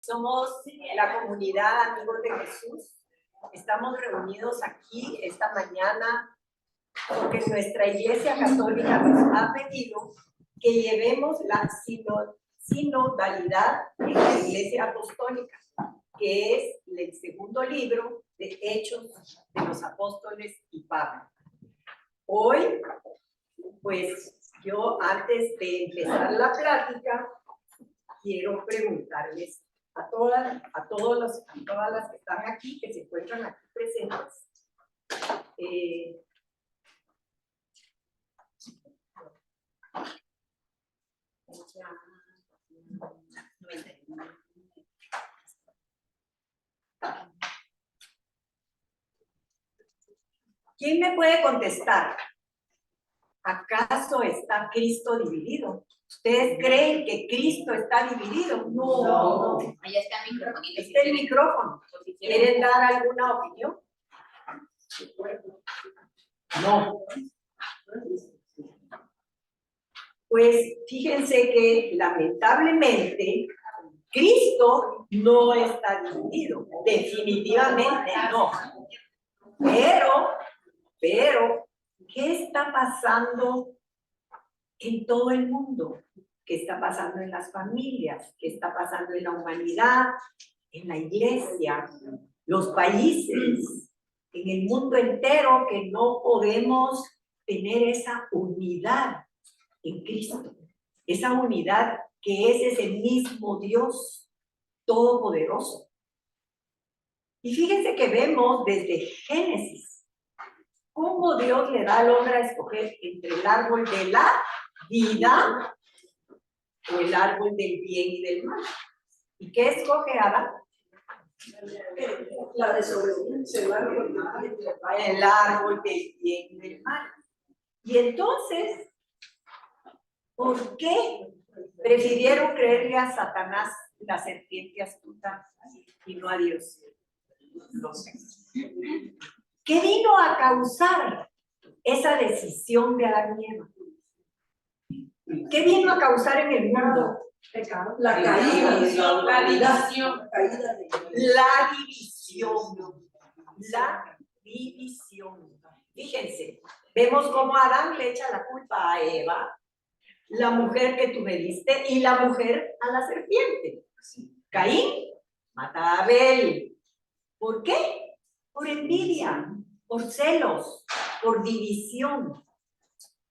Somos la comunidad Amigos de Jesús. Estamos reunidos aquí esta mañana porque nuestra Iglesia Católica nos ha pedido que llevemos la sinodalidad en la Iglesia Apostólica, que es el segundo libro de Hechos de los Apóstoles y Pablo. Hoy, pues yo antes de empezar la plática, quiero preguntarles a todas las que están aquí, que se encuentran aquí presentes, ¿quién me puede contestar? ¿Acaso está Cristo dividido? ¿Ustedes creen que Cristo está dividido? No. Ahí está el micrófono. Está el micrófono. ¿Quieren dar alguna opinión? No. Pues fíjense que lamentablemente Cristo no está dividido. Definitivamente no. Pero, ¿qué está pasando en todo el mundo? ¿Qué está pasando en las familias? ¿Qué está pasando en la humanidad? En la iglesia, los países, en el mundo entero, que no podemos tener esa unidad en Cristo. Esa unidad que es ese mismo Dios todopoderoso. Y fíjense que vemos desde Génesis cómo Dios le da al hombre a escoger entre el árbol de la vida o el árbol del bien y del mal. ¿Y qué escoge Adán? La desobediencia, el árbol del bien y del mal. Y entonces, ¿por qué prefirieron creerle a Satanás, la serpiente astuta, y no a Dios? No sé. ¿Qué vino a causar esa decisión de Adán y Eva? ¿Qué vino a causar en el mundo? La caída, la división. La división. Fíjense, vemos cómo Adán le echa la culpa a Eva, la mujer que tú me diste, y la mujer a la serpiente. Caín mata a Abel. ¿Por qué? Por envidia, por celos, por división.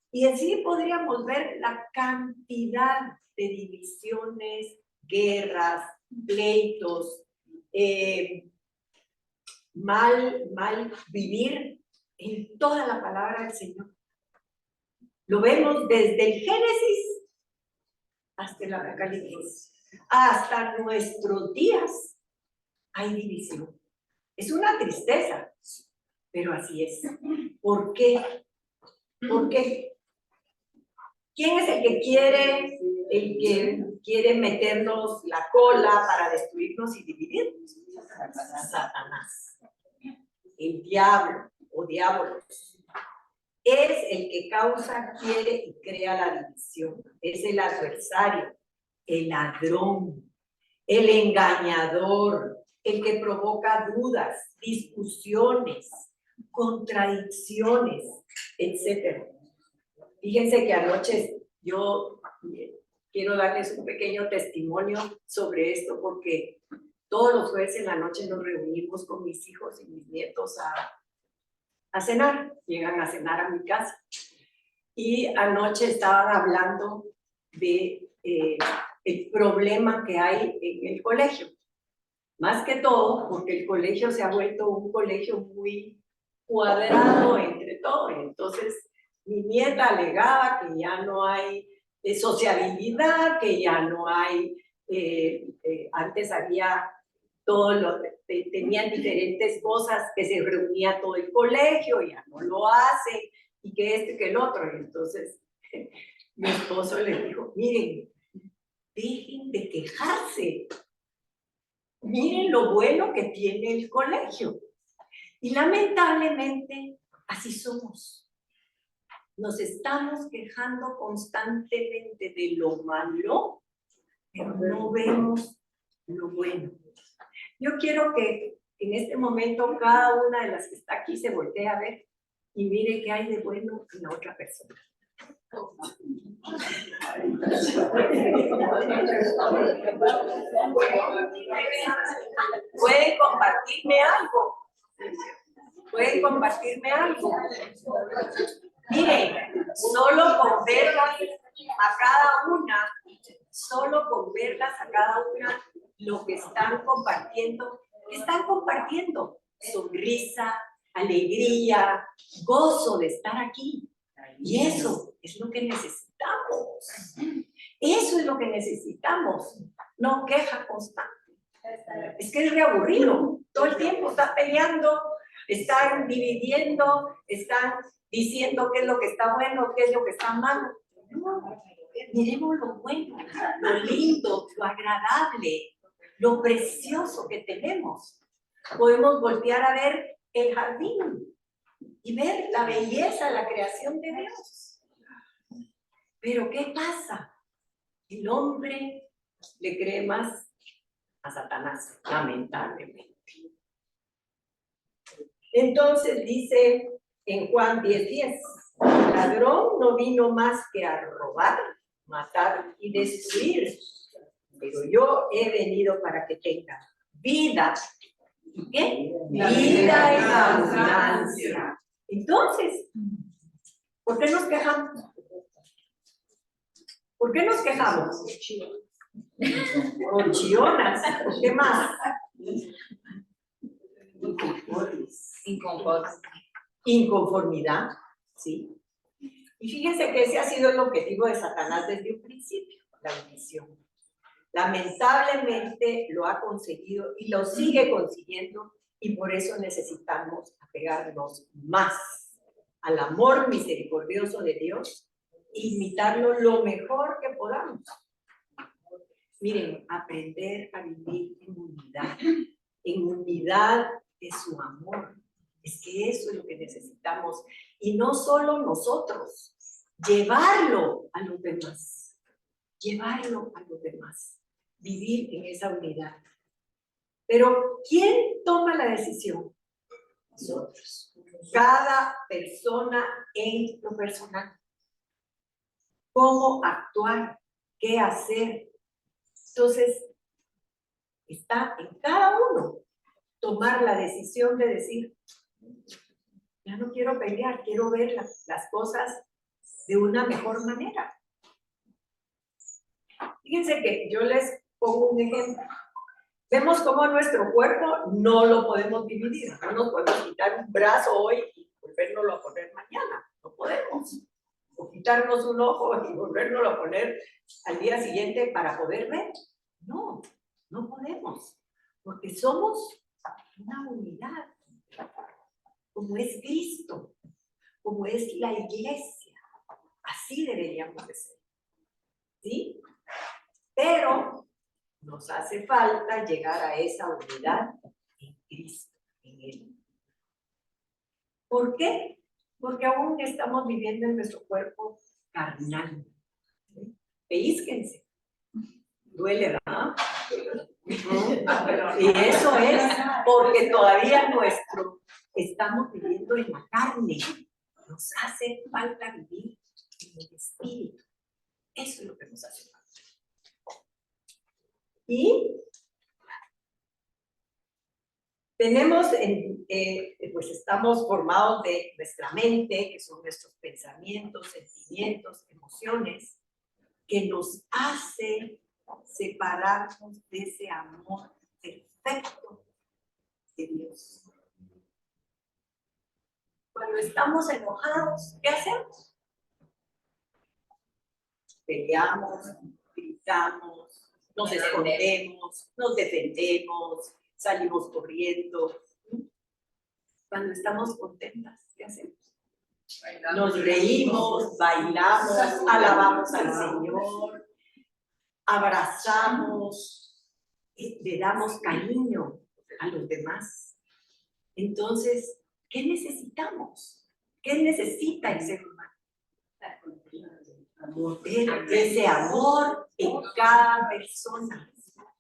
Y así podríamos ver la cantidad de divisiones, guerras, pleitos, mal vivir en toda la palabra del Señor. Lo vemos desde el Génesis hasta el Apocalipsis. Hasta nuestros días hay división. Es una tristeza, pero así es. ¿Por qué? ¿Por qué? ¿Quién es el que quiere meternos la cola para destruirnos y dividirnos? Satanás. El diablo o diablos. Es el que causa, quiere y crea la división. Es el adversario, el ladrón, el engañador, el que provoca dudas, discusiones, contradicciones, etc. Fíjense que anoche yo quiero darles un pequeño testimonio sobre esto, porque todos los jueves en la noche nos reunimos con mis hijos y mis nietos a cenar. Llegan a cenar a mi casa. Y anoche estaban hablando de el problema que hay en el colegio. Más que todo, porque el colegio se ha vuelto un colegio muy cuadrado entre todos. Entonces, mi nieta alegaba que ya no hay sociabilidad, que ya no hay, antes había tenían diferentes cosas que se reunía todo el colegio, ya no lo hacen, y que este, que el otro. Y entonces, mi esposo le dijo, miren, dejen de quejarse. Miren lo bueno que tiene el colegio. Y lamentablemente, así somos. Nos estamos quejando constantemente de lo malo, pero no vemos lo bueno. Yo quiero que en este momento cada una de las que está aquí se voltee a ver y mire qué hay de bueno en la otra persona. ¿Pueden compartirme algo? ¿Pueden compartirme algo? Miren, solo con verlas a cada una, solo con verlas a cada una, lo que están compartiendo sonrisa, alegría, gozo de estar aquí. Y eso es lo que necesitamos. Eso es lo que necesitamos. No queja constante. Es que es reaburrido. Todo el tiempo está peleando, están dividiendo, están diciendo qué es lo que está bueno, qué es lo que está malo. No, miremos lo bueno, lo lindo, lo agradable, lo precioso que tenemos. Podemos voltear a ver el jardín y ver la belleza, la creación de Dios. Pero ¿qué pasa? El hombre le cree más a Satanás, lamentablemente. Entonces dice en Juan 10:10, el ladrón no vino más que a robar, matar y destruir, pero yo he venido para que tengan vida. ¿Y qué? Vida en abundancia. Entonces, ¿por qué nos quejamos? ¿Por qué nos quejamos? Por chillonas. ¿Qué más? Inconformidad, ¿sí? Y fíjense que ese ha sido el objetivo de Satanás desde un principio, la división. Lamentablemente lo ha conseguido y lo sigue consiguiendo, y por eso necesitamos apegarnos más al amor misericordioso de Dios e imitarlo lo mejor que podamos. Miren, aprender a vivir en unidad de su amor. Es que eso es lo que necesitamos. Y no solo nosotros, llevarlo a los demás. Llevarlo a los demás. Vivir en esa unidad. Pero, ¿quién toma la decisión? Nosotros. Cada persona en lo personal. ¿Cómo actuar? ¿Qué hacer? Entonces, está en cada uno tomar la decisión de decir, ya no quiero pelear, quiero ver las cosas de una mejor manera. Fíjense que yo les pongo un ejemplo. Vemos cómo nuestro cuerpo no lo podemos dividir. No nos podemos quitar un brazo hoy y volvérnoslo a poner mañana. No podemos. O quitarnos un ojo y volvérnoslo a poner al día siguiente para poder ver. No, no podemos. Porque somos una unidad. Como es Cristo. Como es la iglesia. Así deberíamos de ser. ¿Sí? Pero nos hace falta llegar a esa unidad en Cristo, en Él. ¿Por qué? Porque aún estamos viviendo en nuestro cuerpo carnal. Pellízquense. Duele, ¿verdad? Y eso es porque todavía estamos viviendo en la carne. Nos hace falta vivir en el espíritu. Eso es lo que nos hace falta. Y tenemos, pues estamos formados de nuestra mente, que son nuestros pensamientos, sentimientos, emociones, que nos hace separarnos de ese amor perfecto de Dios. Cuando estamos enojados, ¿qué hacemos? Peleamos, gritamos, nos escondemos, nos defendemos, salimos corriendo. Cuando estamos contentas, ¿qué hacemos? Nos reímos, bailamos, alabamos al Señor, abrazamos, le damos cariño a los demás. Entonces, ¿qué necesitamos? ¿Qué necesita el ser humano? Ese amor en cada persona.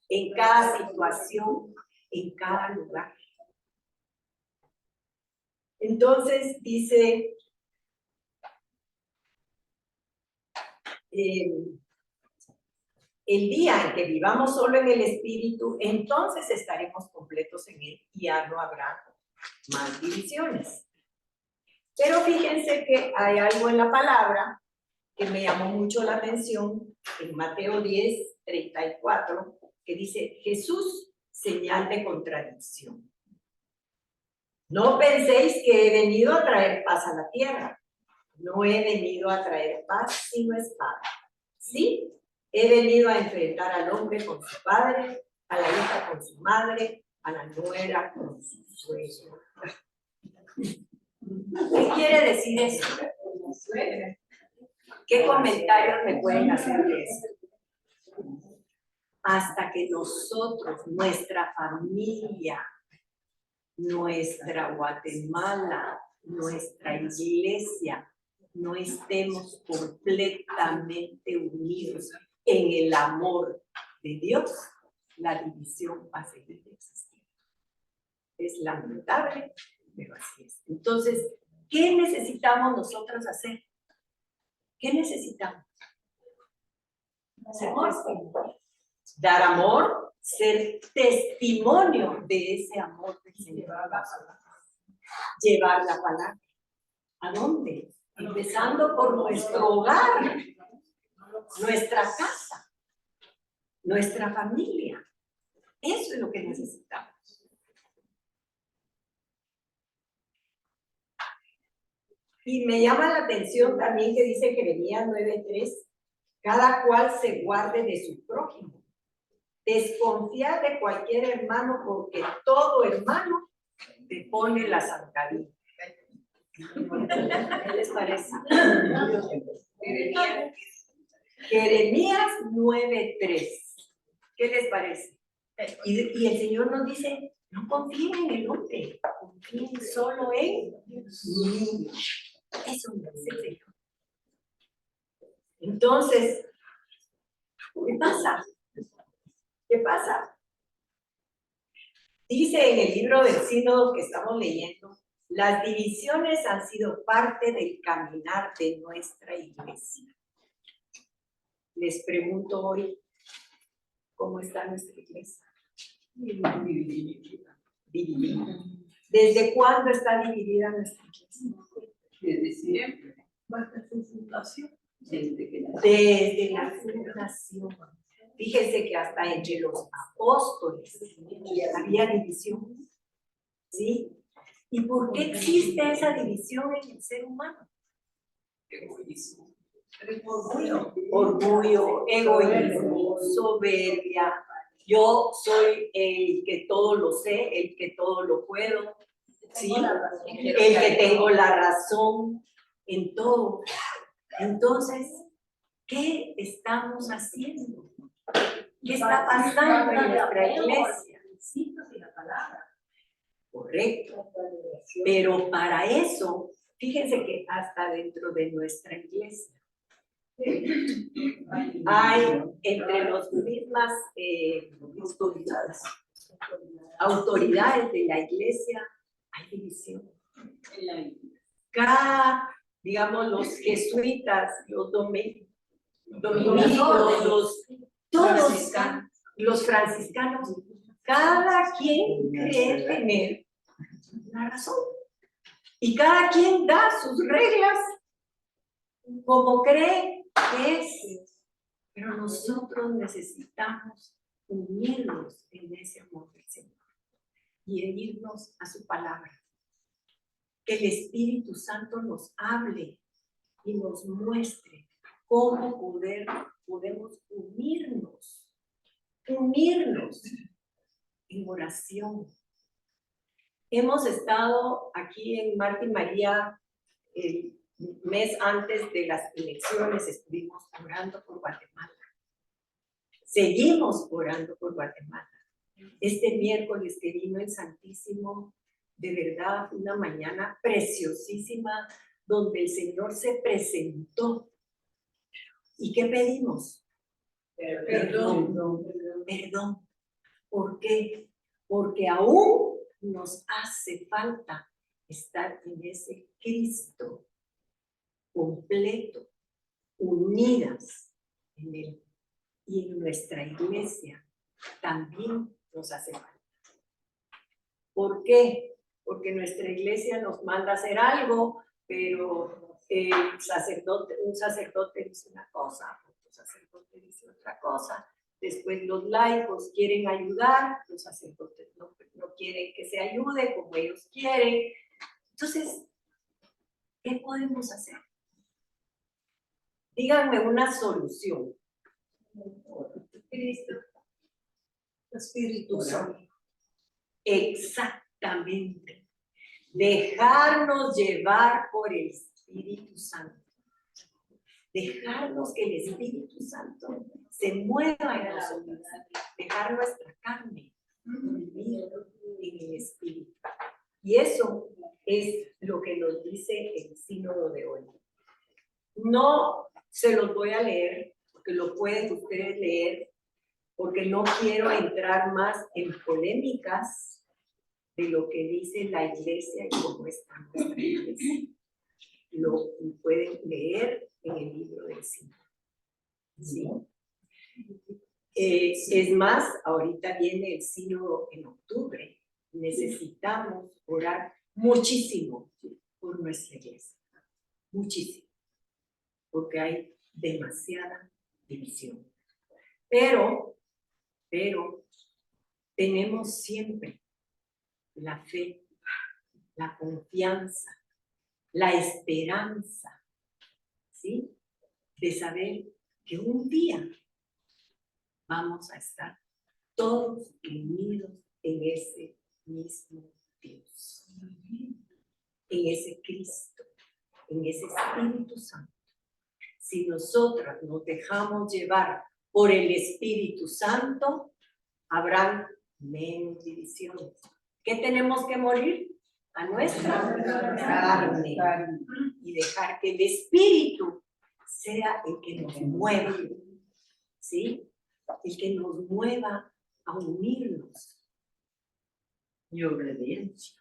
en cada situación, en cada lugar. Entonces dice, el día en que vivamos solo en el Espíritu, entonces estaremos completos en Él y ya no habrá más divisiones. Pero fíjense que hay algo en la palabra que me llamó mucho la atención en Mateo 10:34, que dice, Jesús, señal de contradicción. No penséis que he venido a traer paz a la tierra. No he venido a traer paz, sino espada. Sí, he venido a enfrentar al hombre con su padre, a la hija con su madre, a la nuera con su suegro. ¿Qué quiere decir eso? ¿Qué comentarios me pueden hacer de eso? Hasta que nosotros, nuestra familia, nuestra Guatemala, nuestra iglesia, no estemos completamente unidos en el amor de Dios, la división va a seguir existiendo. Es lamentable, pero así es. Entonces, ¿qué necesitamos nosotros hacer? ¿Qué necesitamos? Ser testimonio. Dar amor, ser testimonio de ese amor del Señor. Llevar la palabra. ¿A dónde? Empezando por nuestro hogar, nuestra casa, nuestra familia. Eso es lo que necesitamos. Y me llama la atención también que dice Jeremías 9:3, cada cual se guarde de su prójimo. Desconfiad de cualquier hermano porque todo hermano te pone la zancadilla. ¿Qué les parece? Jeremías 9:3. ¿Qué les parece? Y el Señor nos dice, no confíen en el hombre, confíen solo en mí. Eso me dice el Señor. Entonces, ¿qué pasa? ¿Qué pasa? Dice en el libro del Sínodo que estamos leyendo, las divisiones han sido parte del caminar de nuestra iglesia. Les pregunto hoy, ¿cómo está nuestra iglesia? Dividida. ¿Desde cuándo está dividida nuestra iglesia? Desde siempre. Desde su fundación. Desde la fundación. Fíjense que hasta entre los apóstoles había división. ¿Sí? ¿Y por qué existe esa división en el ser humano? Egoísmo. Orgullo, egoísmo, soberbia. Yo soy el que todo lo sé, el que todo lo puedo, ¿sí? El que tengo la razón en todo. Entonces, ¿qué estamos haciendo? ¿Qué está pasando en nuestra iglesia? Correcto. Pero para eso, fíjense que hasta dentro de nuestra iglesia hay entre las mismas autoridades de la iglesia, hay división. Cada, digamos, los jesuitas, los dominicos, todos los franciscanos, cada quien cree tener la razón. Y cada quien da sus reglas como cree que es. Pero nosotros necesitamos unirnos en ese amor del Señor y irnos a su palabra. Que el Espíritu Santo nos hable y nos muestre cómo podemos unirnos en oración. Hemos estado aquí en Marta y María el mes antes de las elecciones, estuvimos orando por Guatemala. Seguimos orando por Guatemala. Este miércoles que vino el Santísimo, de verdad, una mañana preciosísima, donde el Señor se presentó. ¿Y qué pedimos? Perdón. ¿Por qué? Porque aún nos hace falta estar en ese Cristo completo, unidas en Él. Y en nuestra iglesia también nos hace falta. ¿Por qué? Porque nuestra iglesia nos manda a hacer algo, pero un sacerdote dice una cosa, otro sacerdote dice otra cosa. Después los laicos quieren ayudar, los sacerdotes no quieren que se ayude como ellos quieren. Entonces, ¿qué podemos hacer? Díganme una solución. Cristo. Espíritu Santo. Exactamente. Dejarnos llevar por el Espíritu Santo. Dejarnos que el Espíritu Santo se mueva en nosotros. Dejar nuestra carne vivir en el Espíritu. Y eso es lo que nos dice el sínodo de hoy. No se los voy a leer, porque lo pueden ustedes leer, porque no quiero entrar más en polémicas de lo que dice la iglesia y cómo está nuestra iglesia. Lo pueden leer en el libro del sínodo. ¿Sí? Es más, ahorita viene el sínodo en octubre. Necesitamos orar muchísimo por nuestra iglesia. Muchísimo. Porque hay demasiada división. Pero tenemos siempre la fe, la confianza, la esperanza, ¿sí? De saber que un día vamos a estar todos unidos en ese mismo Dios, en ese Cristo, en ese Espíritu Santo. Si nosotras nos dejamos llevar por el Espíritu Santo, habrán menos divisiones. ¿Qué tenemos que morir? A nuestra carne. Y dejar que el Espíritu sea el que nos mueva, ¿sí? El que nos mueva a unirnos. Y obediencia.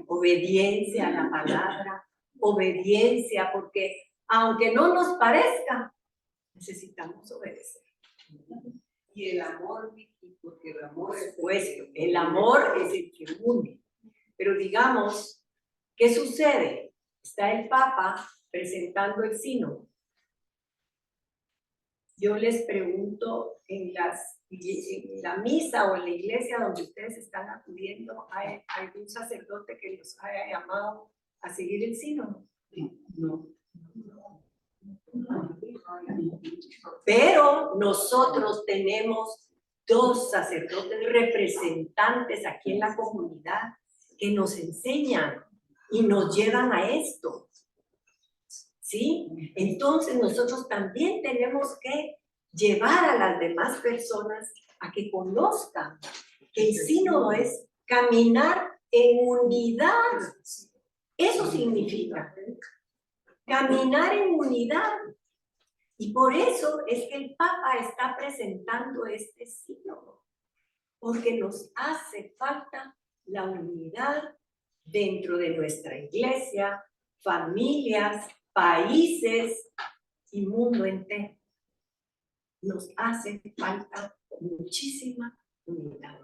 Obediencia a la palabra, obediencia, porque aunque no nos parezca, necesitamos obedecer. Y el amor, porque el amor es Supuesto, el amor es el que une. Pero digamos, ¿qué sucede? Está el Papa presentando el sínodo. Yo les pregunto en la misa o en la iglesia donde ustedes están acudiendo, ¿hay algún sacerdote que los haya llamado a seguir el sínodo? No. Pero nosotros tenemos 2 sacerdotes representantes aquí en la comunidad que nos enseñan y nos llevan a esto. ¿Sí? Entonces nosotros también tenemos que llevar a las demás personas a que conozcan que el sínodo es caminar en unidad. Eso significa caminar en unidad. Y por eso es que el Papa está presentando este sínodo, porque nos hace falta la unidad dentro de nuestra iglesia, familias, países y mundo entero. Nos hace falta muchísima unidad.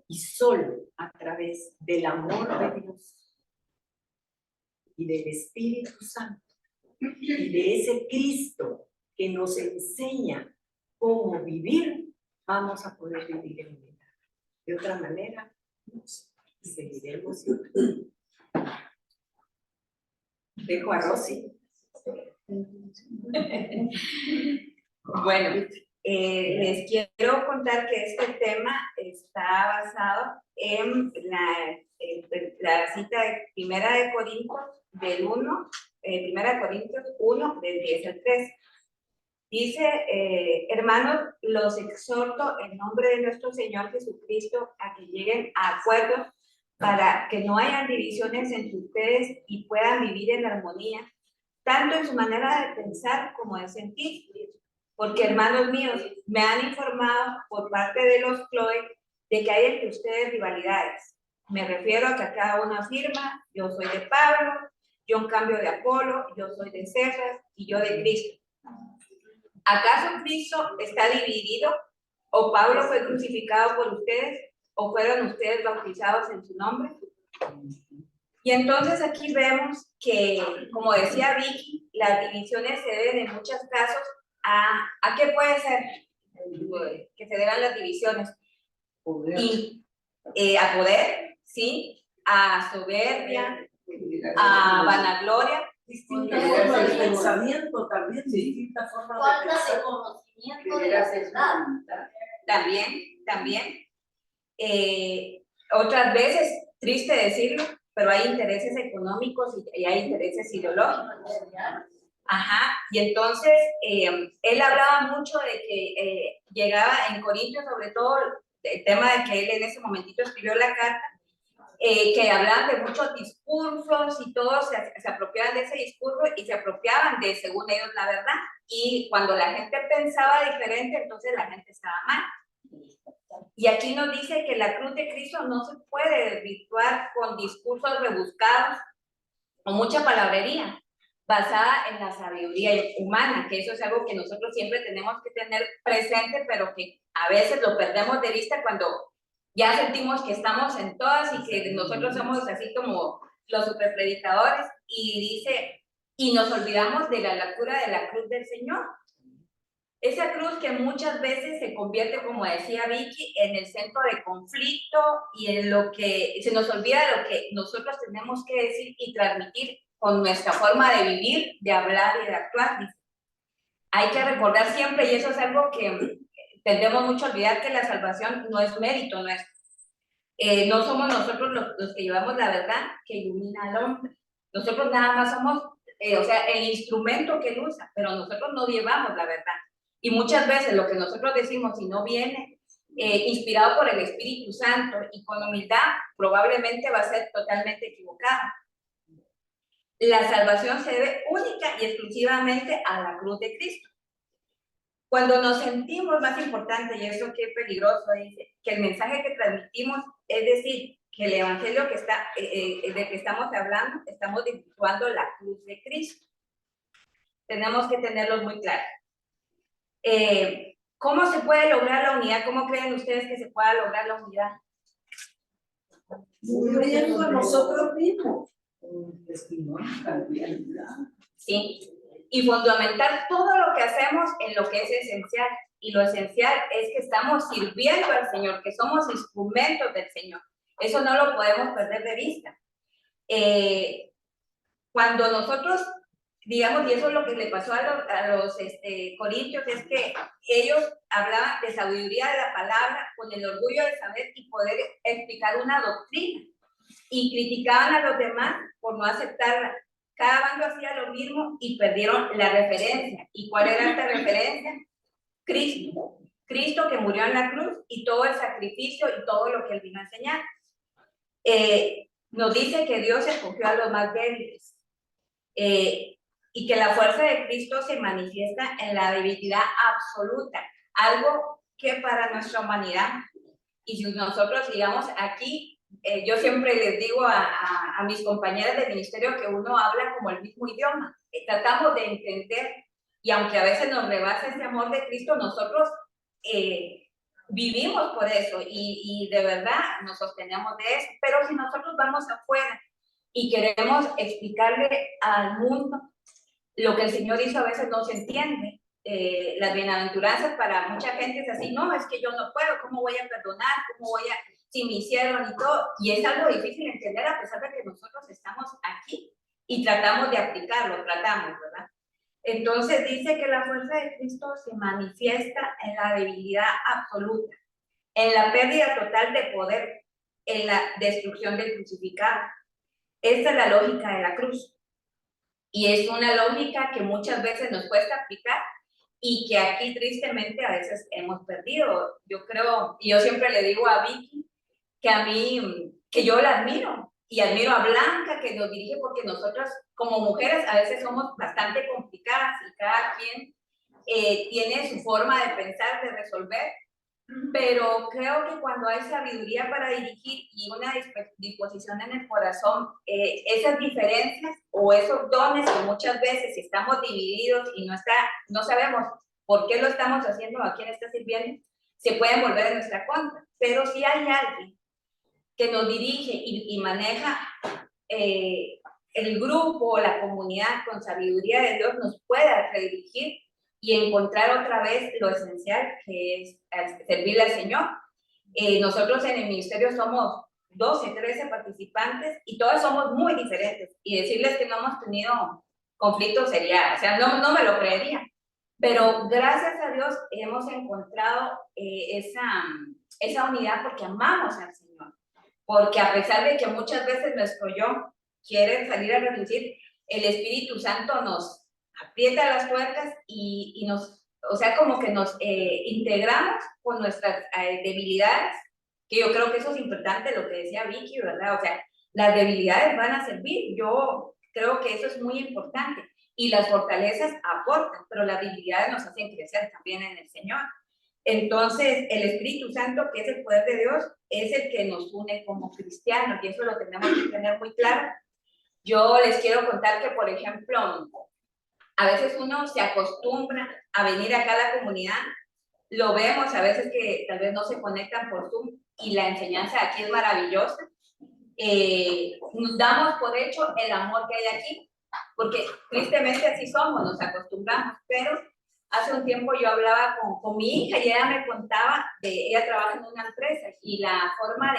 Y solo a través del amor de Dios y del Espíritu Santo y de ese Cristo que nos enseña cómo vivir, vamos a poder vivir en unidad. De otra manera, seguiremos. Dejo a Rosy. Bueno, les quiero contar que este tema está basado en la cita de Primera de Corintios del 1, Primera de Corintios 1, del 10 al 13. Dice, hermanos, los exhorto en nombre de nuestro Señor Jesucristo a que lleguen a acuerdos para que no hayan divisiones entre ustedes y puedan vivir en armonía, tanto en su manera de pensar como de sentir. porque hermanos míos, me han informado por parte de los Chloe de que hay entre ustedes rivalidades. Me refiero a que a cada uno afirma, yo soy de Pablo, yo en cambio de Apolo, yo soy de Cefas y yo de Cristo. ¿Acaso Cristo está dividido? ¿O Pablo fue crucificado por ustedes? ¿O fueron ustedes bautizados en su nombre? Y entonces aquí vemos que, como decía Vicky, las divisiones se deben en muchos casos ¿a qué puede ser? Que se deban las divisiones. Poder. Y a poder, ¿sí? A soberbia, a vanagloria. Distintas formas de pensamiento también, distintas formas de Falta de pensar. conocimiento de la verdad. También. Otras veces, triste decirlo, pero hay intereses económicos y hay intereses ideológicos. Ajá, y entonces él hablaba mucho de que llegaba en Corintios, sobre todo el tema de que él en ese momentito escribió la carta, que hablaban de muchos discursos y todos se apropiaban de ese discurso y se apropiaban de, según ellos, la verdad. Y cuando la gente pensaba diferente, entonces la gente estaba mal. Y aquí nos dice que la cruz de Cristo no se puede desvirtuar con discursos rebuscados o mucha palabrería basada en la sabiduría humana, que eso es algo que nosotros siempre tenemos que tener presente, pero que a veces lo perdemos de vista cuando ya sentimos que estamos en todas y que nosotros somos así como los superpredicadores, y dice, y nos olvidamos de la lectura de la cruz del Señor. Esa cruz que muchas veces se convierte, como decía Vicky, en el centro de conflicto y en lo que se nos olvida lo que nosotros tenemos que decir y transmitir con nuestra forma de vivir, de hablar y de actuar. Hay que recordar siempre, y eso es algo que tendemos mucho a olvidar, que la salvación no es mérito nuestro. No somos nosotros los que llevamos la verdad que ilumina al hombre. Nosotros nada más somos, o sea, el instrumento que él usa, pero nosotros no llevamos la verdad. Y muchas veces lo que nosotros decimos, si no viene inspirado por el Espíritu Santo y con humildad, probablemente va a ser totalmente equivocado. La salvación se debe única y exclusivamente a la cruz de Cristo. Cuando nos sentimos más importante, y eso qué peligroso, dice, que el mensaje que transmitimos, es decir, que el evangelio que está, de que estamos hablando, estamos desvirtuando la cruz de Cristo. Tenemos que tenerlo muy claro. ¿Cómo se puede lograr la unidad? ¿Cómo creen ustedes que se pueda lograr la unidad? Muriendo a nosotros mismos. Testimonio también, ¿verdad? Sí. Y fundamentar todo lo que hacemos en lo que es esencial. Y lo esencial es que estamos sirviendo al Señor, que somos instrumentos del Señor. Eso no lo podemos perder de vista. Cuando nosotros, digamos, y eso es lo que le pasó a los corintios, es que ellos hablaban de sabiduría de la palabra con el orgullo de saber y poder explicar una doctrina, y criticaban a los demás por no aceptarla. Cada bando hacía lo mismo y perdieron la referencia. ¿Y cuál era esta referencia? Cristo. Cristo que murió en la cruz y todo el sacrificio y todo lo que él vino a enseñar. Nos dice que Dios escogió a los más débiles. Y que la fuerza de Cristo se manifiesta en la debilidad absoluta, algo que para nuestra humanidad, y si nosotros digamos aquí, yo siempre les digo a mis compañeras del ministerio que uno habla como el mismo idioma, tratamos de entender, y aunque a veces nos rebasa ese amor de Cristo, nosotros vivimos por eso, y de verdad nos sostenemos de eso. Pero si nosotros vamos afuera y queremos explicarle al mundo lo que el Señor hizo, a veces no se entiende. Las bienaventuranzas para mucha gente es así, no, es que yo no puedo, ¿cómo voy a perdonar? ¿Cómo voy a, si me hicieron y todo? Y es algo difícil de entender, a pesar de que nosotros estamos aquí y tratamos de aplicarlo, ¿verdad? Entonces dice que la fuerza de Cristo se manifiesta en la debilidad absoluta, en la pérdida total de poder, en la destrucción del crucificado. Esta es la lógica de la cruz. Y es una lógica que muchas veces nos cuesta aplicar y que aquí tristemente a veces hemos perdido. Yo creo, y yo siempre le digo a Vicky que a mí, que yo la admiro, y admiro a Blanca que nos dirige, porque nosotras como mujeres a veces somos bastante complicadas y cada quien tiene su forma de pensar, de resolver, pero creo que cuando hay sabiduría para dirigir y una disposición en el corazón, esas diferencias o esos dones que muchas veces estamos divididos y no sabemos por qué lo estamos haciendo, a quién está sirviendo, se pueden volver en nuestra contra. Pero si hay alguien que nos dirige y maneja el grupo o la comunidad con sabiduría de Dios, nos pueda redirigir y encontrar otra vez lo esencial que es servirle al Señor. Nosotros en el ministerio somos 12, 13 participantes y todas somos muy diferentes. Y decirles que no hemos tenido conflictos sería, o sea, no me lo creería. Pero gracias a Dios hemos encontrado esa unidad porque amamos al Señor. Porque a pesar de que muchas veces nuestro yo quiere salir a reducir, el Espíritu Santo nos aprieta las tuercas y nos, o sea, como que nos integramos con nuestras debilidades, que yo creo que eso es importante, lo que decía Vicky, ¿verdad? O sea, las debilidades van a servir, yo creo que eso es muy importante, y las fortalezas aportan, pero las debilidades nos hacen crecer también en el Señor. Entonces, el Espíritu Santo, que es el poder de Dios, es el que nos une como cristianos, y eso lo tenemos que tener muy claro. Yo les quiero contar que, por ejemplo, a veces uno se acostumbra a venir acá a la comunidad, lo vemos a veces que tal vez no se conectan por Zoom y la enseñanza aquí es maravillosa. Nos damos por hecho el amor que hay aquí, porque tristemente así somos, nos acostumbramos, pero hace un tiempo yo hablaba con mi hija y ella me contaba, ella trabaja en una empresa y la forma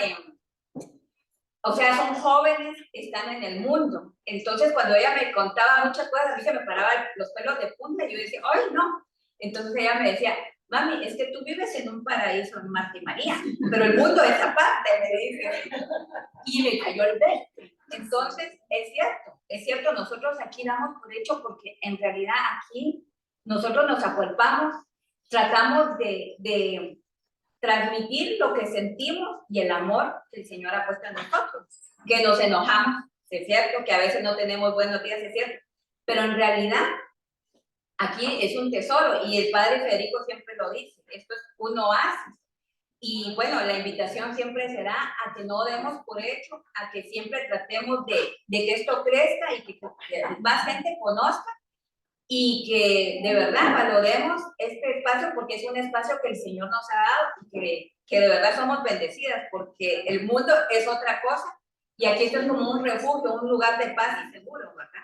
o sea, son jóvenes, están en el mundo. Entonces, cuando ella me contaba muchas cosas, a mí se me paraban los pelos de punta y yo decía, ¡ay, no! Entonces ella me decía, mami, es que tú vives en un paraíso en Marta y María, pero el mundo es aparte, me dice. Y me cayó el 20. Entonces, es cierto, nosotros aquí damos por hecho porque en realidad aquí nosotros nos acuerpamos, tratamos de transmitir lo que sentimos y el amor que el Señor ha puesto en nosotros. Que nos enojamos, es cierto, que a veces no tenemos buenos días, es cierto, pero en realidad aquí es un tesoro y el Padre Federico siempre lo dice, esto es un oasis. Y bueno, la invitación siempre será a que no demos por hecho, a que siempre tratemos de que esto crezca y que más gente conozca y que de verdad valoremos este espacio porque es un espacio que el Señor nos ha dado y que de verdad somos bendecidas porque el mundo es otra cosa y aquí esto es como un refugio, un lugar de paz y seguro, ¿verdad?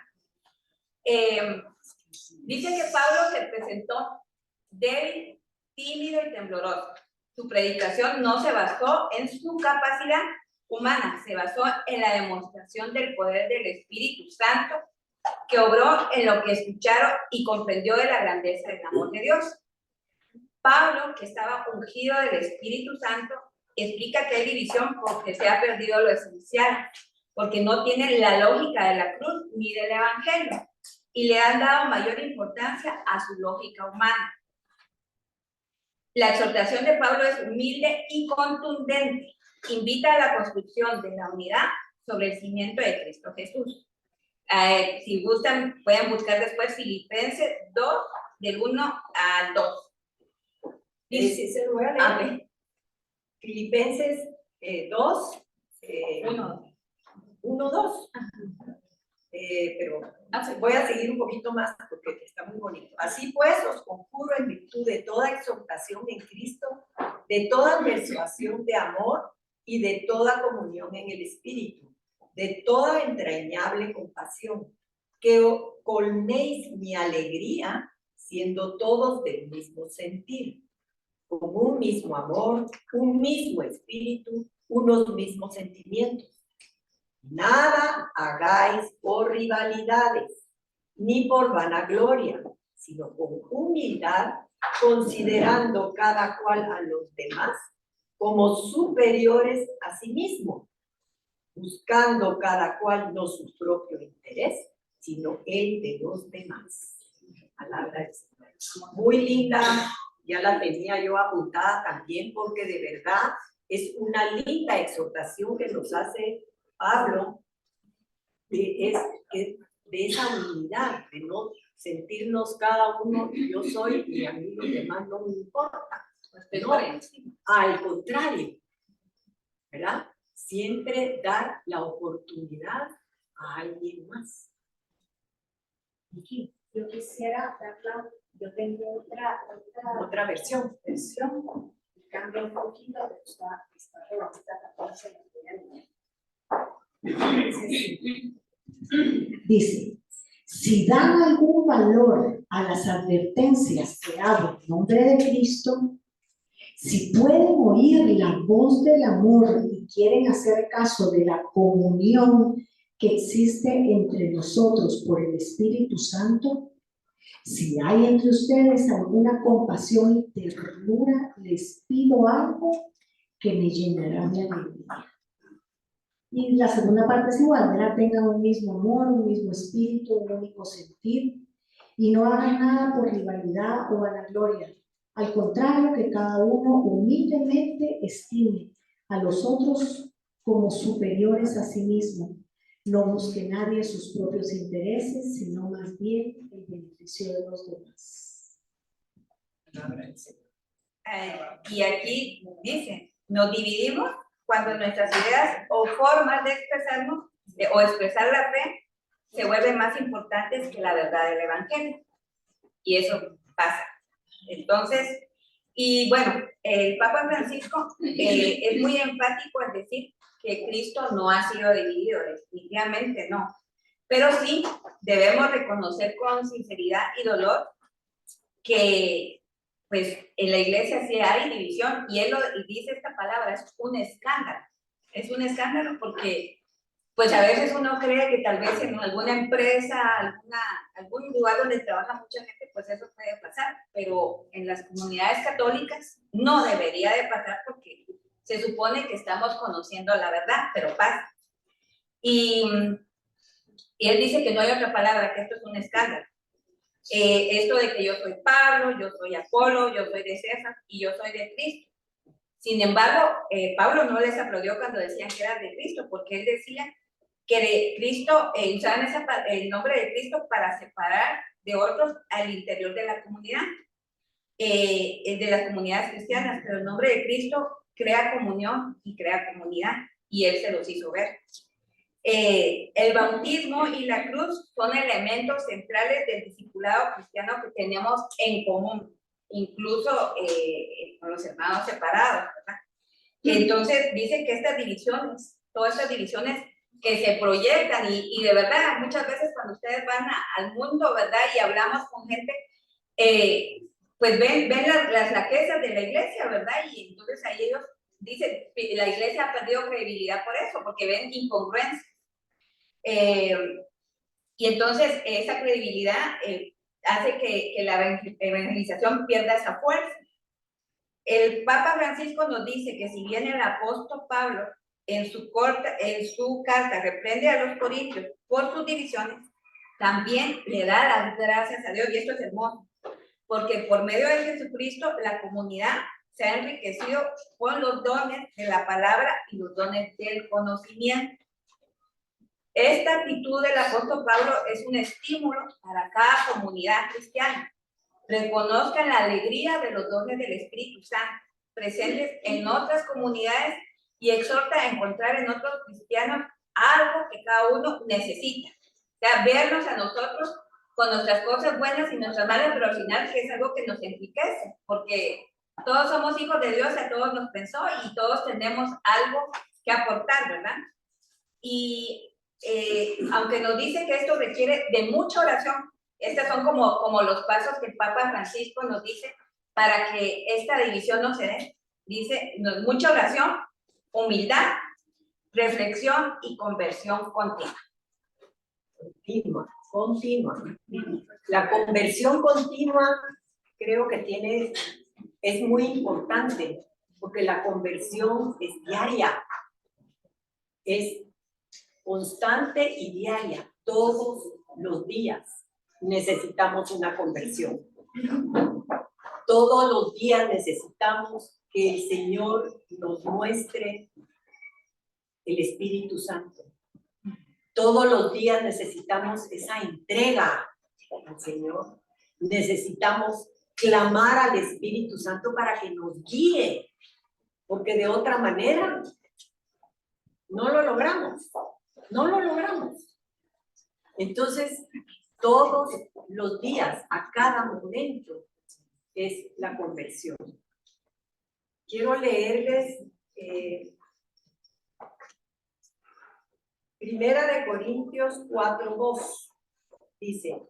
Dice que Pablo se presentó débil, tímido y tembloroso. Su predicación no se basó en su capacidad humana, se basó en la demostración del poder del Espíritu Santo que obró en lo que escucharon y comprendió de la grandeza del amor de Dios. Pablo, que estaba ungido del Espíritu Santo, explica que hay división porque se ha perdido lo esencial, porque no tiene la lógica de la cruz ni del Evangelio, y le han dado mayor importancia a su lógica humana. La exhortación de Pablo es humilde y contundente. Invita a la construcción de la unidad sobre el cimiento de Cristo Jesús. Si gustan, pueden buscar después Filipenses 2, del 1 al 2. Sí, se lo voy a leer. Filipenses 2, 1, 2. Pero voy a seguir un poquito más porque está muy bonito. Así pues, os conjuro en virtud de toda exhortación en Cristo, de toda persuasión de amor y de toda comunión en el Espíritu, de toda entrañable compasión, que colméis mi alegría, siendo todos del mismo sentir, con un mismo amor, un mismo espíritu, unos mismos sentimientos. Nada hagáis por rivalidades, ni por vanagloria, sino con humildad, considerando cada cual a los demás como superiores a sí mismo, buscando cada cual no su propio interés, sino el de los demás. Palabra del Señor. Muy linda, ya la tenía yo apuntada también, porque de verdad es una linda exhortación que nos hace Pablo de esa unidad, de no sentirnos cada uno, yo soy y a mí los demás no me importa. No, al contrario, ¿verdad? Siempre dar la oportunidad a alguien más. Yo quisiera darla, yo tengo Otra versión. versión, cambia un poquito, pero está redactada, entonces la voy a leer. Dice, si dan algún valor a las advertencias que hago en nombre de Cristo, si pueden oír la voz del amor y quieren hacer caso de la comunión que existe entre nosotros por el Espíritu Santo, si hay entre ustedes alguna compasión y ternura, les pido algo que me llenará de alegría. Y la segunda parte es igual, ¿verdad? Tengan un mismo amor, un mismo espíritu, un único sentir, y no hagan nada por rivalidad o vanagloria. Al contrario, que cada uno humildemente estime a los otros como superiores a sí mismo. No busque nadie sus propios intereses, sino más bien el beneficio de los demás. Y aquí dice, nos dividimos cuando nuestras ideas o formas de expresarnos o expresar la fe se vuelven más importantes que la verdad del Evangelio. Y eso pasa. Entonces, y bueno, el Papa Francisco es muy enfático en decir que Cristo no ha sido dividido, definitivamente no. Pero sí debemos reconocer con sinceridad y dolor que pues en la iglesia sí hay división, y él dice esta palabra, es un escándalo. Es un escándalo porque pues a veces uno cree que tal vez en alguna empresa, algún lugar donde trabaja mucha gente, pues eso puede pasar, pero en las comunidades católicas no debería de pasar porque se supone que estamos conociendo la verdad, pero pasa. Y él dice que no hay otra palabra, que esto es un escándalo. Esto de que yo soy Pablo, yo soy Apolo, yo soy de César y yo soy de Cristo. Sin embargo, Pablo no les aplaudió cuando decían que era de Cristo, porque él decía que de Cristo, usaban el nombre de Cristo para separar de otros al interior de la comunidad, de las comunidades cristianas, pero el nombre de Cristo crea comunión y crea comunidad, y él se los hizo ver. El bautismo y la cruz son elementos centrales del discipulado cristiano que tenemos en común, incluso con los hermanos separados, ¿verdad? Entonces dice que estas divisiones, todas estas divisiones que se proyectan y de verdad muchas veces cuando ustedes van al mundo, ¿verdad? Y hablamos con gente, pues ven las flaquezas de la iglesia, ¿verdad? Y entonces ahí ellos dicen, la iglesia ha perdido credibilidad por eso, porque ven incongruencia. Y entonces esa credibilidad hace que la evangelización pierda esa fuerza. El Papa Francisco nos dice que si bien el apóstol Pablo en su carta reprende a los corintios por sus divisiones, también le da las gracias a Dios, y esto es hermoso, porque por medio de Jesucristo la comunidad se ha enriquecido con los dones de la palabra y los dones del conocimiento. Esta actitud del apóstol Pablo es un estímulo para cada comunidad cristiana. Reconozcan la alegría de los dones del Espíritu Santo presentes en otras comunidades y exhorta a encontrar en otros cristianos algo que cada uno necesita. O sea, vernos a nosotros con nuestras cosas buenas y nuestras malas, pero al final que es algo que nos enriquece, porque todos somos hijos de Dios, a todos nos pensó y todos tenemos algo que aportar, ¿verdad? Y aunque nos dice que esto requiere de mucha oración, estos son como los pasos que el Papa Francisco nos dice para que esta división no se dé. Dice, mucha oración, humildad, reflexión y conversión continua. Continua. La conversión continua creo que es muy importante, porque la conversión es diaria, es constante y diaria, todos los días necesitamos una conversión. Todos los días necesitamos que el Señor nos muestre el Espíritu Santo. Todos los días necesitamos esa entrega al Señor. Necesitamos clamar al Espíritu Santo para que nos guíe, porque de otra manera no lo logramos, no lo logramos. Entonces, todos los días, a cada momento, es la conversión. Quiero leerles Primera de Corintios 4:2. Dice,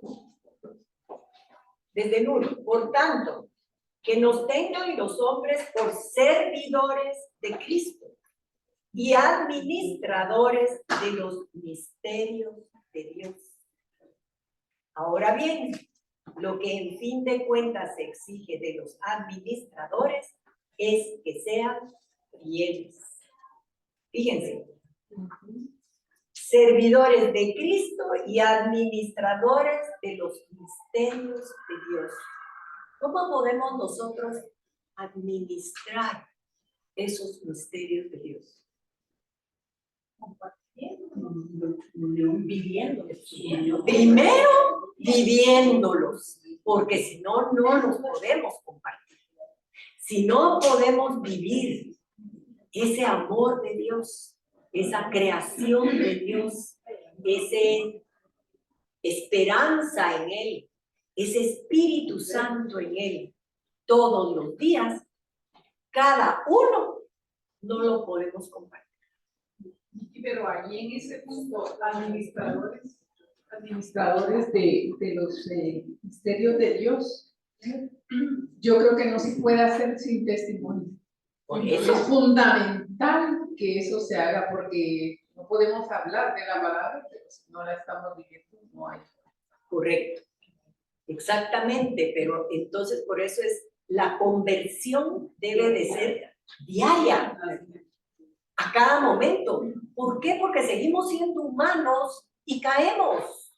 desde el 1, por tanto, que nos tengan los hombres por servidores de Cristo y administradores de los misterios de Dios. Ahora bien, lo que en fin de cuentas se exige de los administradores es que sean fieles. Fíjense, servidores de Cristo y administradores de los misterios de Dios. ¿Cómo podemos nosotros administrar esos misterios de Dios? Viviendo. Primero, viviéndolos, porque si no, no los podemos compartir. Si no podemos vivir ese amor de Dios, esa creación de Dios, esa esperanza en Él, ese Espíritu Santo en Él, todos los días, cada uno no lo podemos compartir. Pero ahí en ese punto, administradores de los misterios de Dios, yo creo que no se puede hacer sin testimonio. Por Eso es fundamental que eso se haga, porque no podemos hablar de la palabra, pero si no la estamos viviendo, no hay. Correcto. Exactamente, pero entonces por eso es la conversión debe de ser diaria, a cada momento. ¿Por qué? Porque seguimos siendo humanos y caemos.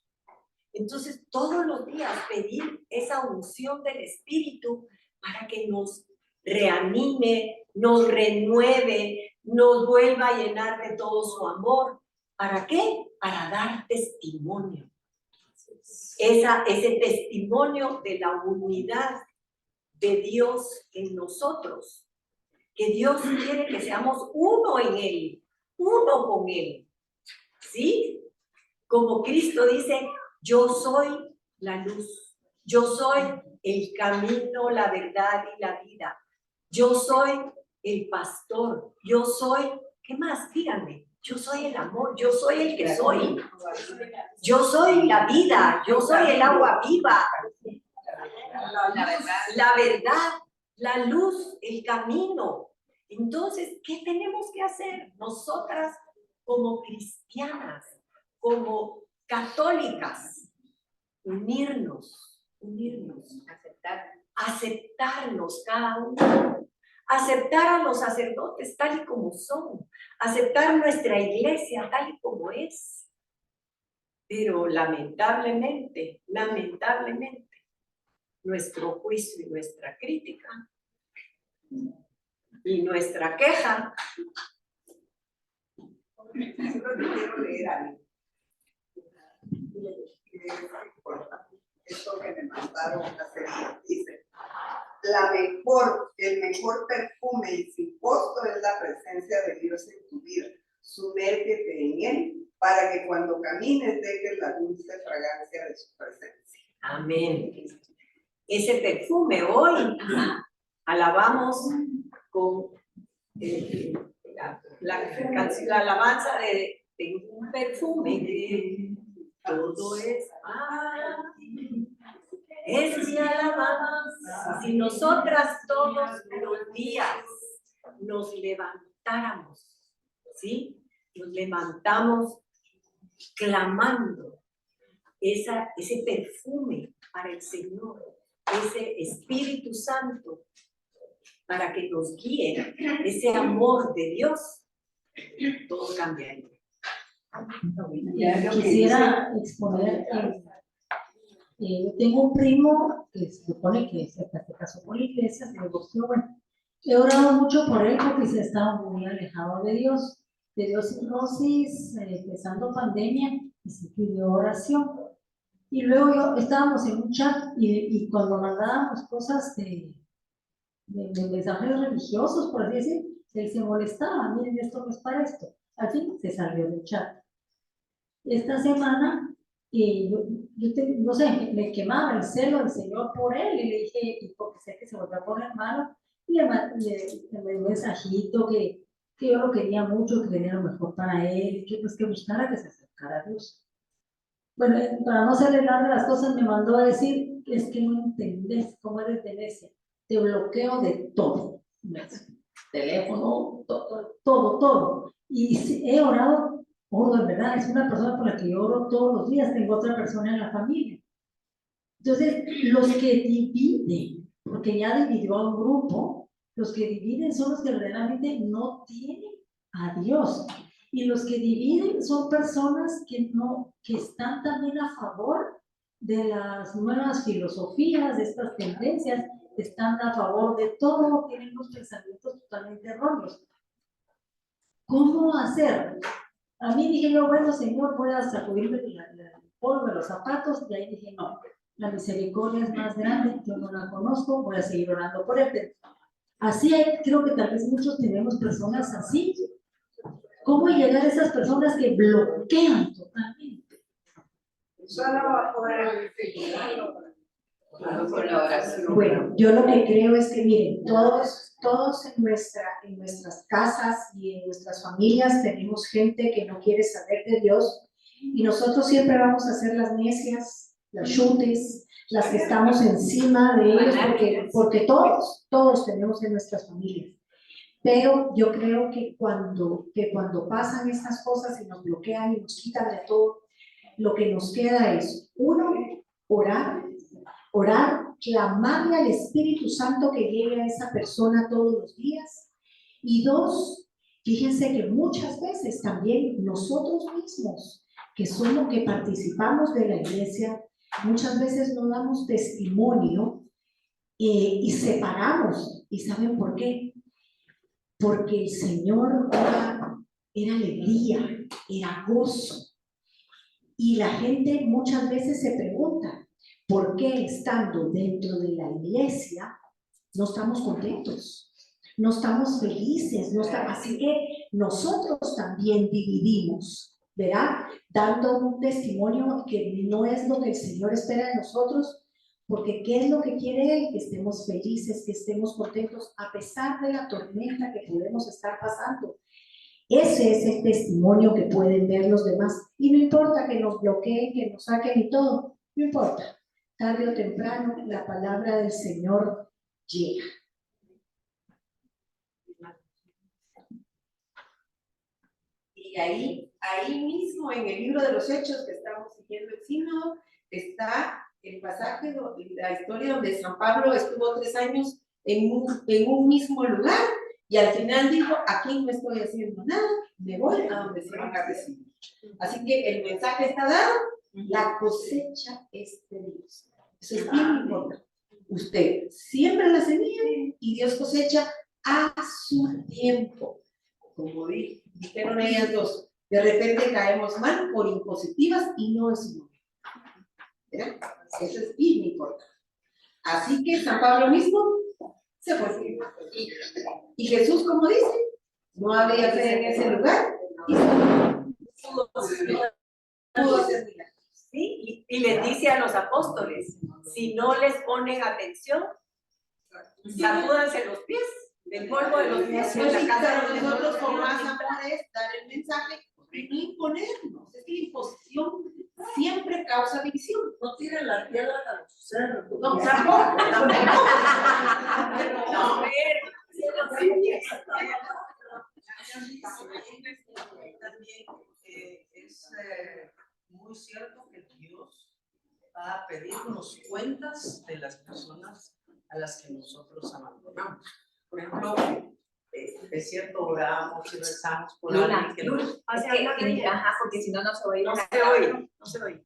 Entonces todos los días pedir esa unción del Espíritu para que nos reanime, nos renueve, nos vuelva a llenar de todo su amor. ¿Para qué? Para dar testimonio. Ese testimonio de la unidad de Dios en nosotros, que Dios quiere que seamos uno en Él, uno con Él, ¿sí? Como Cristo dice, yo soy la luz, yo soy el camino, la verdad y la vida, yo soy el pastor, yo soy, ¿qué más? Díganme. Yo soy el amor, yo soy el que soy. Yo soy la vida, yo soy el agua viva. La verdad, la luz, el camino. Entonces, ¿qué tenemos que hacer nosotras como cristianas, como católicas? Unirnos, aceptarnos cada uno. Aceptar a los sacerdotes tal y como son, aceptar nuestra iglesia tal y como es. Pero lamentablemente, nuestro juicio y nuestra crítica y nuestra queja. Solo te quiero leer algo. Esto que me mandaron a hacer, dice. El mejor perfume y sin costo es la presencia de Dios en tu vida. Sumérgete en Él para que cuando camines dejes la dulce fragancia de su presencia. Amén. Ese perfume hoy alabamos con la alabanza de un perfume que todo es es mi alabanza. Si nosotras todos los días nos levantáramos, ¿sí? Nos levantamos clamando ese perfume para el Señor, ese Espíritu Santo para que nos guíe, ese amor de Dios, todo cambiaría. Quisiera exponer yo tengo un primo que se supone que se casó con la iglesia, se divorció, bueno, he orado mucho por él porque se estaba muy alejado de Dios, le dio cirrosis, empezando pandemia, y se pidió oración. Y luego estábamos en un chat y cuando mandábamos cosas de mensajes religiosos, por así decir, él se molestaba, miren, esto no es para esto. Al fin se salió del chat. Esta semana, no sé, me quemaba el celo del Señor por él y le dije, y porque sé que se volvió a poner malo, y le mandé un mensajito que yo lo quería mucho, que quería lo mejor para él, que pues que buscara que se acercara a Dios. Bueno, para no hacerle largas las cosas, me mandó a decir, es que no entendés cómo eres de necia, te bloqueo de todo, teléfono, todo. Y he orado, de verdad, es una persona por la que yo oro todos los días, tengo otra persona en la familia. Entonces, los que dividen, porque ya dividió a un grupo, los que dividen son los que verdaderamente no tienen a Dios. Y los que dividen son personas que están también a favor de las nuevas filosofías, de estas tendencias, están a favor de todo, tienen unos pensamientos totalmente erróneos. ¿Cómo hacer? A mí dije yo, bueno, Señor, voy a sacudirme el polvo de los zapatos, y ahí dije, no, la misericordia es más grande, yo no la conozco, voy a seguir orando por él. Pero así creo que tal vez muchos tenemos personas así. ¿Cómo llegar a esas personas que bloquean totalmente? Solo por la oración. Bueno, yo lo que creo es que, miren, todos en nuestras casas y en nuestras familias tenemos gente que no quiere saber de Dios y nosotros siempre vamos a ser las necias, las chutes, las que estamos encima de ellos, porque todos tenemos en nuestras familias. Pero yo creo que cuando pasan estas cosas y nos bloquean y nos quitan de todo, lo que nos queda es, uno, orar, clamarle al Espíritu Santo que llegue a esa persona todos los días. Y dos, fíjense que muchas veces también nosotros mismos, que participamos de la iglesia, muchas veces no damos testimonio y separamos. ¿Y saben por qué? Porque el Señor era alegría, era gozo. Y la gente muchas veces se pregunta, ¿por qué estando dentro de la iglesia no estamos contentos? No estamos felices, así que nosotros también dividimos, ¿verdad? Dando un testimonio que no es lo que el Señor espera de nosotros, porque ¿qué es lo que quiere Él? Que estemos felices, que estemos contentos, a pesar de la tormenta que podemos estar pasando. Ese es el testimonio que pueden ver los demás. Y no importa que nos bloqueen, que nos saquen y todo, no importa. Tarde o temprano, la palabra del Señor llega. Y ahí mismo, en el libro de los Hechos que estamos siguiendo el sínodo, está el pasaje, la historia donde San Pablo estuvo 3 años en un mismo lugar y al final dijo, aquí no estoy haciendo nada, me voy a donde se van a recibir. Así que el mensaje está dado, la cosecha es de Dios. Eso es bien importante. Usted siembra la semilla y Dios cosecha a su tiempo. Como dijeron ellas dos, de repente caemos mal por impositivas y no es un momento. ¿Verdad? Eso es bien importante. Así que San Pablo mismo se fue. Y Jesús, como dice, no había fe en ese lugar y pudo hacer milagros. ¿Sí? Y les dice a los apóstoles, si no les ponen atención, sacúdanse los pies, del polvo de los pies. Pues sí, pero nosotros con más amor es dar el mensaje y no imponernos. Es que la imposición siempre causa división. No tiren la piedra a los cerros. No, tampoco. No, También es muy cierto que Dios va a pedirnos cuentas de las personas a las que nosotros abandonamos. Por ejemplo, es cierto, oramos y rezamos por alguien que nos... Ajá, porque si no, no se oye. no se oye, no se oye.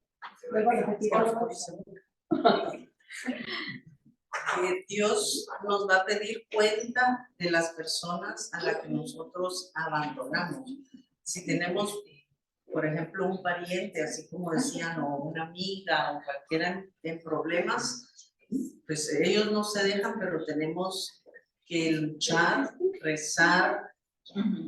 Dios nos va a pedir cuenta de las personas a las que nosotros abandonamos. Si tenemos por ejemplo, un pariente, así como decían, o una amiga, o cualquiera en problemas, pues ellos no se dejan, pero tenemos que luchar, rezar,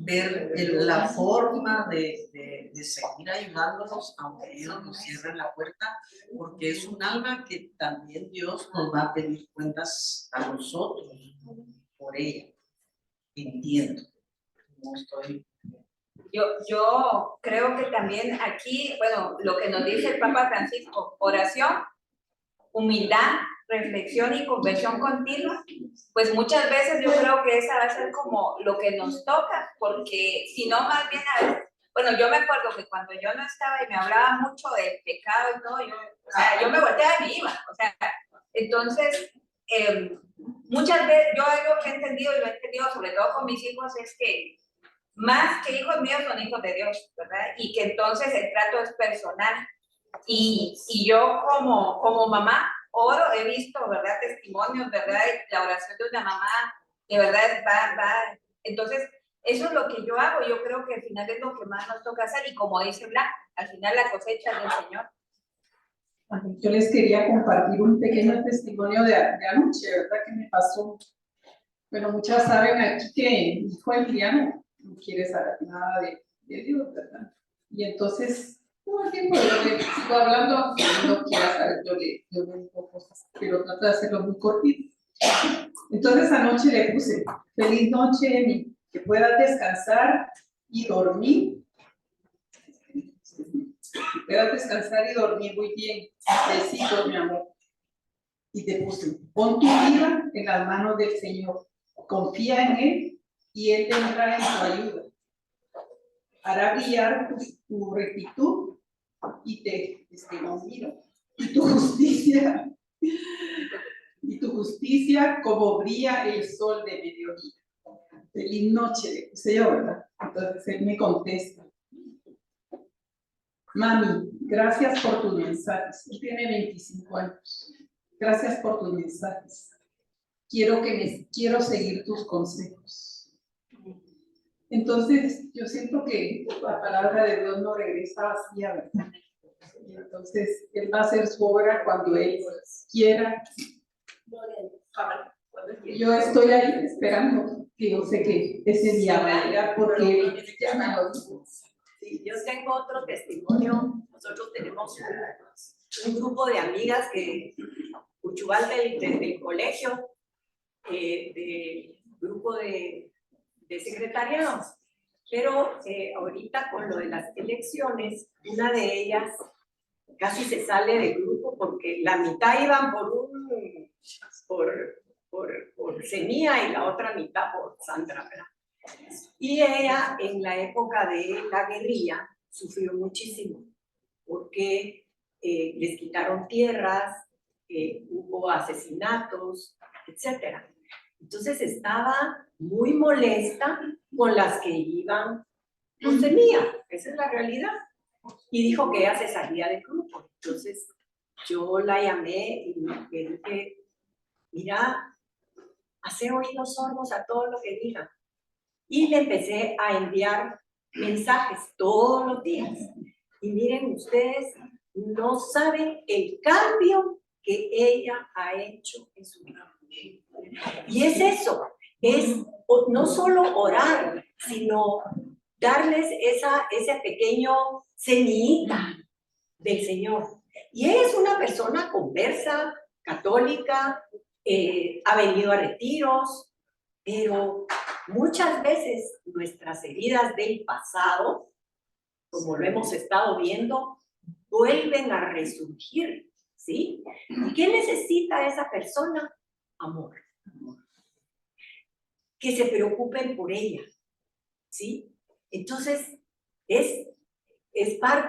ver la forma de seguir ayudándolos, aunque ellos nos cierren la puerta, porque es un alma que también Dios nos va a pedir cuentas a nosotros por ella. Entiendo. No estoy... Yo creo que también aquí, bueno, lo que nos dice el Papa Francisco, oración, humildad, reflexión y conversión continua, pues muchas veces yo creo que esa va a ser como lo que nos toca, porque si no, más bien a veces, bueno, yo me acuerdo que cuando yo no estaba y me hablaba mucho del pecado y todo, yo me volteaba y me iba, o sea, entonces, muchas veces, yo algo que he entendido y lo he entendido sobre todo con mis hijos es que más que hijos míos son hijos de Dios, ¿verdad? Y que entonces el trato es personal. Y yo como mamá oro, he visto, ¿verdad? Testimonios, ¿verdad? La oración de una mamá, de verdad, va. Entonces, eso es lo que yo hago. Yo creo que al final es lo que más nos toca hacer. Y como dice Blanca, al final la cosecha es del Señor. Yo les quería compartir un pequeño testimonio de anoche, ¿verdad? Que me pasó. Bueno, muchas saben aquí que mi hijo Emiliano no quiere saber nada de Dios, ¿verdad? Y entonces, todo el tiempo yo le sigo hablando, si no quiera saber, yo le digo cosas, pero trato de hacerlo muy cortito. Entonces anoche le puse, feliz noche, Emi, que puedas descansar y dormir. Que puedas descansar y dormir muy bien. Besitos, mi amor. Y te puse, pon tu vida en las manos del Señor. Confía en Él y Él vendrá en tu ayuda. Hará brillar tu rectitud y y tu justicia como brilla el sol de mediodía. Feliz noche, le puse yo, ¿verdad? Entonces él me contesta. Mami, gracias por tus mensajes. Él tiene 25 años. Gracias por tus mensajes. Quiero seguir tus consejos. Entonces, yo siento que la palabra de Dios no regresa vacía, ¿verdad? Entonces, Él va a hacer su obra cuando Él quiera. Yo estoy ahí esperando, que yo sé que ese día va a llegar porque ya me lo dijo. Sí, yo tengo otro testimonio. Nosotros tenemos un grupo de amigas que Cuchubal del colegio, del grupo de secretariado. Pero ahorita con lo de las elecciones, una de ellas casi se sale del grupo porque la mitad iban por Semilla y la otra mitad por Sandra, ¿verdad? Y ella en la época de la guerrilla sufrió muchísimo porque les quitaron tierras, hubo asesinatos, etc. Entonces estaba muy molesta con las que iban por Semilla, esa es la realidad. Y dijo que ella se salía del grupo. Entonces yo la llamé y le dije, mira, hace oídos sordos a todo lo que digan. Y le empecé a enviar mensajes todos los días. Y miren, ustedes no saben el cambio que ella ha hecho en su vida. Y es eso, es no solo orar, sino darles ese pequeño semillita del Señor. Y ella es una persona conversa, católica, ha venido a retiros, pero muchas veces nuestras heridas del pasado, como lo hemos estado viendo, vuelven a resurgir, ¿sí? ¿Y qué necesita esa persona? Amor. Que se preocupen por ella, ¿sí? Entonces, es parte